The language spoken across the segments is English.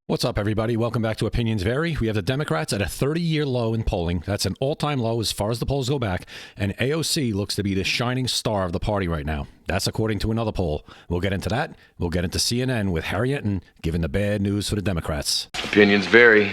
What's up, everybody? Welcome back to Opinions Vary. We have the Democrats at a 30-year low in polling. That's an all-time low as far as the polls go back. And AOC looks to be the shining star of the party right now. That's according to another poll. We'll get into that. We'll get into CNN with 𝐼𝐸𝐻𝐸𝐻 giving the bad news for the Democrats. Opinions vary.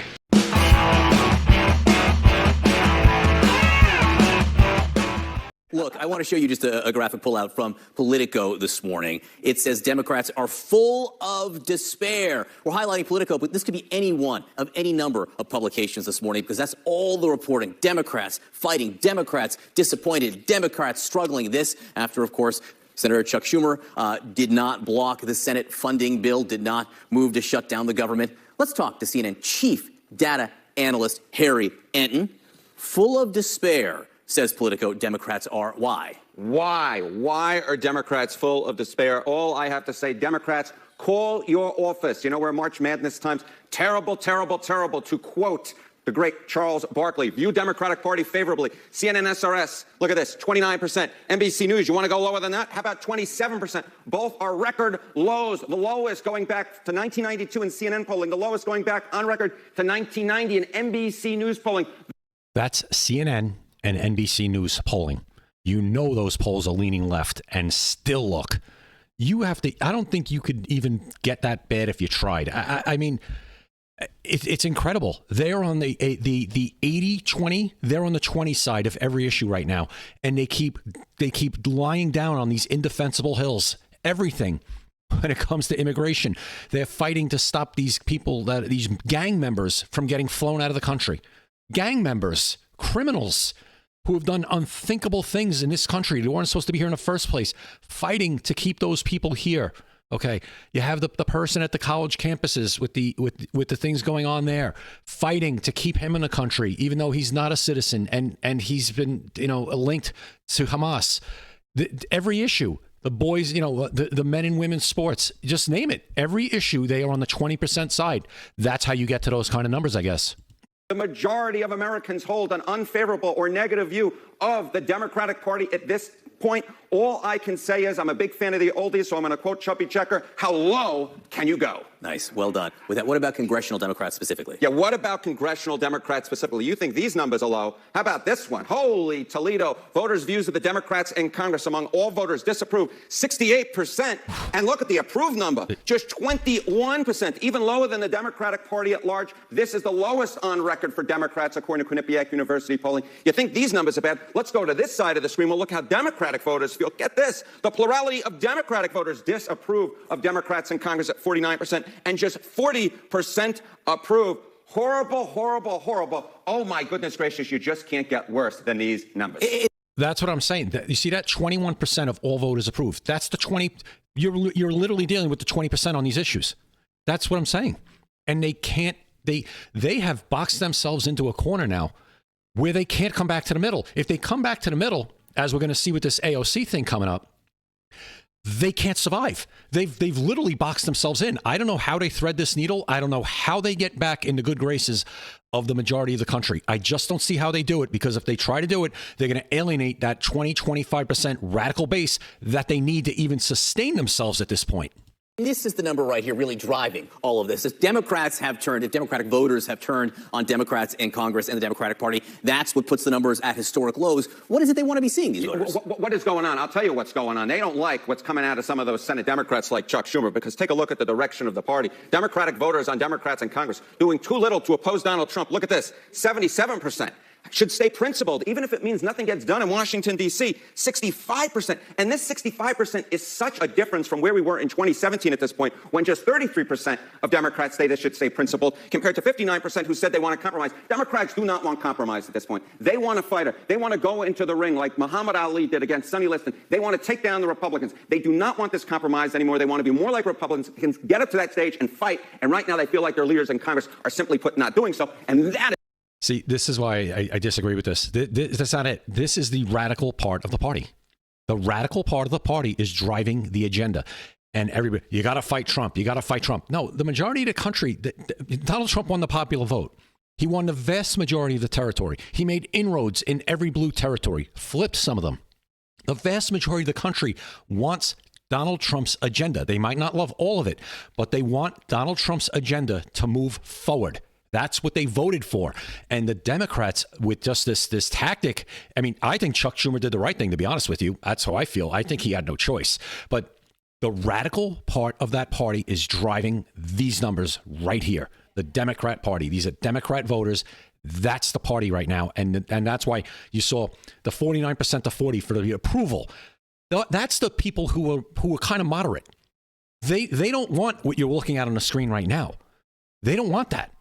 Look, I want to show you just a graphic pullout from Politico this morning. It says Democrats are full of despair. We're highlighting Politico, but this could be any one of any number of publications this morning because that's all the reporting. Democrats fighting, Democrats disappointed, Democrats struggling. This after, of course, Senator Chuck Schumer did not block the Senate funding bill, did not move to shut down the government. Let's talk to CNN chief data analyst Harry Enten. Full of despair, says Politico, Democrats are. Why? Why are Democrats full of despair? All I have to say, Democrats, call your office. You know, we're March Madness times. Terrible, terrible, terrible. To quote the great Charles Barkley, view Democratic Party favorably. CNN SRS, look at this, 29%. NBC News, you want to go lower than that? How about 27%? Both are record lows. The lowest going back to 1992 in CNN polling, the lowest going back on record to 1990 in NBC News polling. That's CNN and NBC News polling. You know those polls are leaning left, and still look. You have to. I don't think you could even get that bad if you tried. I mean, it's incredible. They're on the 80-20. They're on the 20 side of every issue right now, and they keep lying down on these indefensible hills. Everything. When it comes to immigration, they're fighting to stop these people, these gang members, from getting flown out of the country. Gang members, criminals who have done unthinkable things in this country. They weren't supposed to be here in the first place, fighting to keep those people here. Okay, you have the person at the college campuses with the things going on there, fighting to keep him in the country, even though he's not a citizen and he's been linked to Hamas. Every issue, the boys, the men and women's sports, just name it. Every issue, they are on the 20% side. That's how you get to those kind of numbers, I guess. The majority of Americans hold an unfavorable or negative view of the Democratic Party at this point. All I can say is I'm a big fan of the oldies, so I'm going to quote Chubby Checker. How low can you go? Nice. Well done. With that, what about congressional Democrats specifically? Yeah, what about congressional Democrats specifically? You think these numbers are low? How about this one? Holy Toledo. Voters' views of the Democrats in Congress among all voters disapprove, 68%. And look at the approved number, just 21%, even lower than the Democratic Party at large. This is the lowest on record for Democrats, according to Quinnipiac University polling. You think these numbers are bad? Let's go to this side of the screen. We'll look how Democratic voters feel. Get this. The plurality of Democratic voters disapprove of Democrats in Congress at 49%, and just 40% approve. Horrible, horrible, horrible. Oh, my goodness gracious, you just can't get worse than these numbers. That's what I'm saying. You see that 21% of all voters approve. That's the 20. You're literally dealing with the 20% on these issues. That's what I'm saying. And they can't. They have boxed themselves into a corner now where they can't come back to the middle. If they come back to the middle, as we're going to see with this AOC thing coming up, they can't survive. They've literally boxed themselves in. I don't know how they thread this needle. I don't know how they get back in the good graces of the majority of the country. I just don't see how they do it, because if they try to do it, they're going to alienate that 20-25% radical base that they need to even sustain themselves at this point. This is the number right here really driving all of this. If Democratic voters have turned on Democrats in Congress and the Democratic Party, that's what puts the numbers at historic lows. What is it they want to be seeing, these voters? What is going on? I'll tell you what's going on. They don't like what's coming out of some of those Senate Democrats like Chuck Schumer, because take a look at the direction of the party. Democratic voters on Democrats in Congress doing too little to oppose Donald Trump. Look at this, 77%. Should stay principled, even if it means nothing gets done in Washington, D.C., 65%. And this 65% is such a difference from where we were in 2017 at this point, when just 33% of Democrats say they should stay principled, compared to 59% who said they want to compromise. Democrats do not want compromise at this point. They want a fighter. They want to go into the ring like Muhammad Ali did against Sonny Liston. They want to take down the Republicans. They do not want this compromise anymore. They want to be more like Republicans, can get up to that stage and fight. And right now they feel like their leaders in Congress are simply put not doing so. And that is... See, this is why I disagree with this. That's not it. This is the radical part of the party. The radical part of the party is driving the agenda. And everybody, you got to fight Trump. You got to fight Trump. No, the majority of the country, Donald Trump won the popular vote. He won the vast majority of the territory. He made inroads in every blue territory, flipped some of them. The vast majority of the country wants Donald Trump's agenda. They might not love all of it, but they want Donald Trump's agenda to move forward. That's what they voted for. And the Democrats, with just this tactic, I mean, I think Chuck Schumer did the right thing, to be honest with you. That's how I feel. I think he had no choice. But the radical part of that party is driving these numbers right here. The Democrat Party. These are Democrat voters. That's the party right now. And that's why you saw the 49% to 40 for the approval. That's the people who are kind of moderate. They don't want what you're looking at on the screen right now. They don't want that.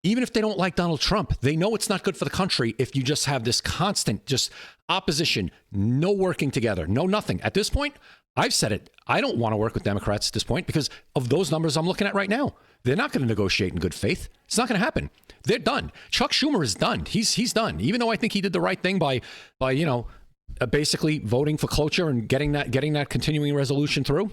Even if they don't like Donald Trump, they know it's not good for the country if you just have this constant just opposition, no working together, no nothing. At this point, I've said it. I don't want to work with Democrats at this point because of those numbers I'm looking at right now. They're not going to negotiate in good faith. It's not going to happen. They're done. Chuck Schumer is done. He's done. Even though I think he did the right thing by basically voting for cloture and getting that continuing resolution through.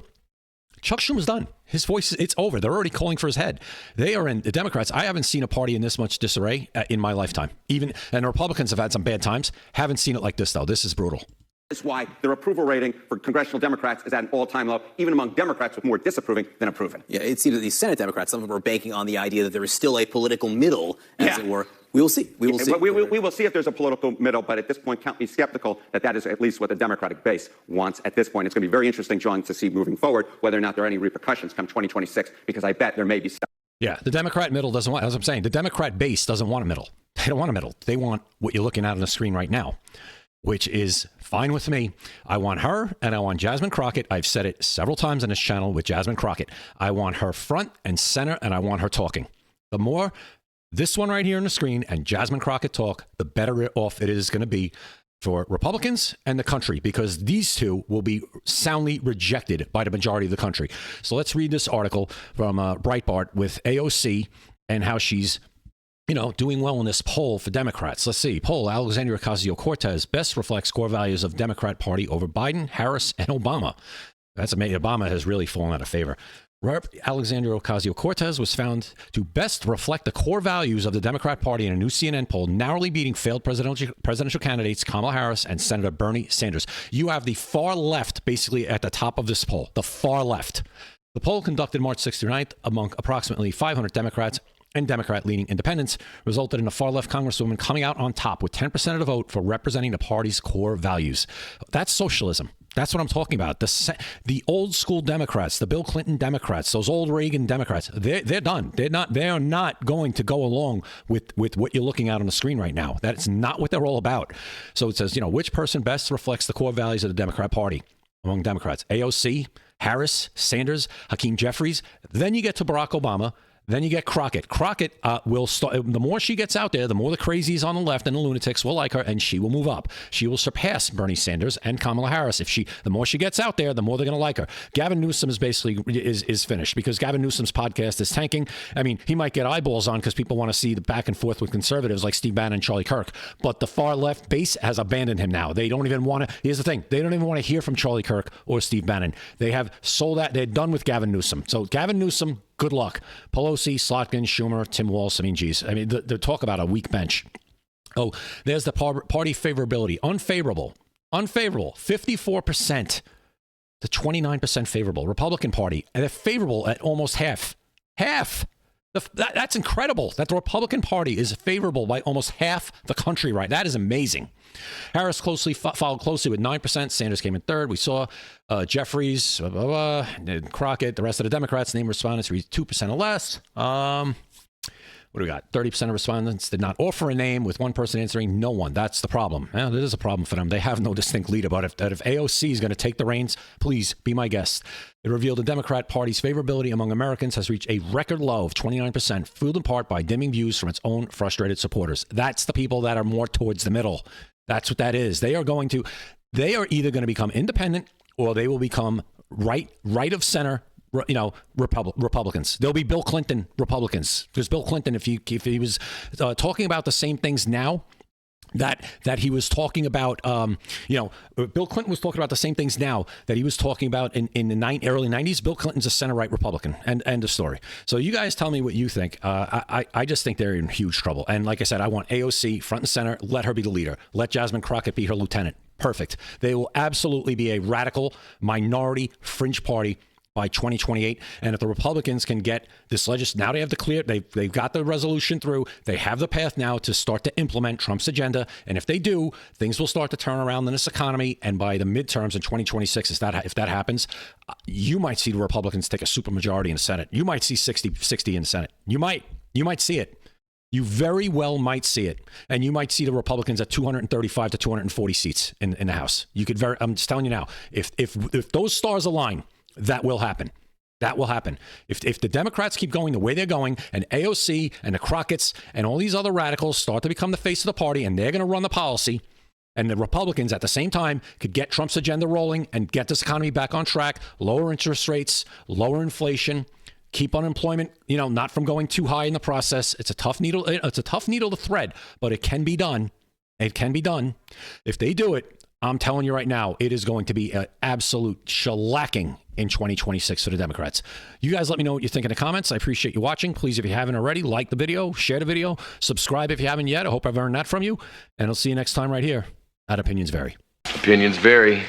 Chuck Schumer's done. His voice, it's over. They're already calling for his head. They are in the Democrats. I haven't seen a party in this much disarray in my lifetime. And the Republicans have had some bad times. Haven't seen it like this, though. This is brutal. That's why their approval rating for congressional Democrats is at an all-time low, even among Democrats with more disapproving than approving. Yeah, it seems that these Senate Democrats, some of them are banking on the idea that there is still a political middle, as it were. We will see. We will see. We will see if there's a political middle, but at this point, count me skeptical that is at least what the Democratic base wants at this point. It's going to be very interesting, John, to see moving forward whether or not there are any repercussions come 2026, because I bet there may be. Yeah, the Democrat middle doesn't want, as I'm saying, the Democrat base doesn't want a middle. They don't want a middle. They want what you're looking at on the screen right now, which is fine with me. I want her and I want J.'s Crockett. I've said it several times on this channel with J.'s Crockett. I want her front and center, and I want her talking. The more this one right here on the screen and J.'s Crockett talk, the better off it is going to be for Republicans and the country, because these two will be soundly rejected by the majority of the country. So let's read this article from Breitbart with AOC and how she's doing well in this poll for Democrats. Let's see. Poll, 𝐬𝐮𝐬𝐫𝐞 best reflects core values of Democrat Party over Biden, Harris, and Obama. That's amazing. Obama has really fallen out of favor. 𝐬𝐮𝐬𝐫𝐞 was found to best reflect the core values of the Democrat Party in a new CNN poll, narrowly beating failed presidential candidates Kamala Harris and Senator Bernie Sanders. You have the far left basically at the top of this poll, the far left. The poll conducted March 6th through 9th among approximately 500 Democrats and Democrat-leaning independents resulted in a far-left congresswoman coming out on top with 10% of the vote for representing the party's core values. That's socialism. That's what I'm talking about. The old-school Democrats, the Bill Clinton Democrats, those old Reagan Democrats, they're done. They are not going to go along with what you're looking at on the screen right now. That's not what they're all about. So it says, which person best reflects the core values of the Democrat Party among Democrats? AOC, Harris, Sanders, Hakeem Jeffries. Then you get to Barack Obama. Then you get Crockett. Crockett will start. The more she gets out there, the more the crazies on the left and the lunatics will like her, and she will move up. She will surpass Bernie Sanders and Kamala Harris. The more she gets out there, the more they're going to like her. Gavin Newsom is basically is finished because Gavin Newsom's podcast is tanking. I mean, he might get eyeballs on because people want to see the back and forth with conservatives like Steve Bannon and Charlie Kirk. But the far left base has abandoned him now. They don't even want to. Here's the thing: they don't even want to hear from Charlie Kirk or Steve Bannon. They have sold that. They're done with Gavin Newsom. So Gavin Newsom. Good luck. Pelosi, 𝐟𝐸𝐺, Schumer, Tim Walz. I mean, geez. I mean, the talk about a weak bench. Oh, there's the party favorability. Unfavorable. 54% to 29% favorable. Republican Party. And they're favorable at almost half. Half. That's incredible that the Republican Party is favorable by almost half the country, right? That is amazing. Harris followed closely with 9%. Sanders came in third. We saw Jeffries, and Crockett, the rest of the Democrats, named respondents reached 2% or less. What do we got? 30% of respondents did not offer a name, with one person answering no one. That's the problem. Well, it is a problem for them. They have no distinct leader. But if AOC is going to take the reins, please be my guest. It revealed the Democrat Party's favorability among Americans has reached a record low of 29%, fueled in part by dimming views from its own frustrated supporters. That's the people that are more towards the middle. That's what that is. They are either going to become independent or they will become right of center, Republicans. They'll be Bill Clinton Republicans, because Bill Clinton, if he was talking about the same things now that he was talking about, Bill Clinton was talking about the same things now that he was talking about in the early 90s. Bill Clinton's a center-right Republican, and end of story. So you guys tell me what you think. I just think they're in huge trouble. And like I said, I want AOC front and center. Let her be the leader. Let J.'s Crockett be her lieutenant. Perfect. They will absolutely be a radical minority fringe party by 2028. And if the Republicans can get this now they have the clear, they've got the resolution through. They have the path now to start to implement Trump's agenda. And if they do, things will start to turn around in this economy. And by the midterms in 2026, if that happens, you might see the Republicans take a supermajority in the Senate. You might see 60 in the Senate. You might see it. You very well might see it. And you might see the Republicans at 235 to 240 seats in the House. I'm just telling you now, if those stars align, that will happen. That will happen. If the Democrats keep going the way they're going, and AOC and the Crockett's and all these other radicals start to become the face of the party, and they're going to run the policy, and the Republicans at the same time could get Trump's agenda rolling and get this economy back on track, lower interest rates, lower inflation, keep unemployment, not from going too high in the process. It's a tough needle to thread, but it can be done. It can be done. If they do it, I'm telling you right now, it is going to be an absolute shellacking in 2026 for the Democrats. You guys let me know what you think in the comments. I appreciate you watching. Please, if you haven't already, like the video, share the video, subscribe if you haven't yet. I hope I've earned that from you. And I'll see you next time right here at Opinions Vary. Opinions vary.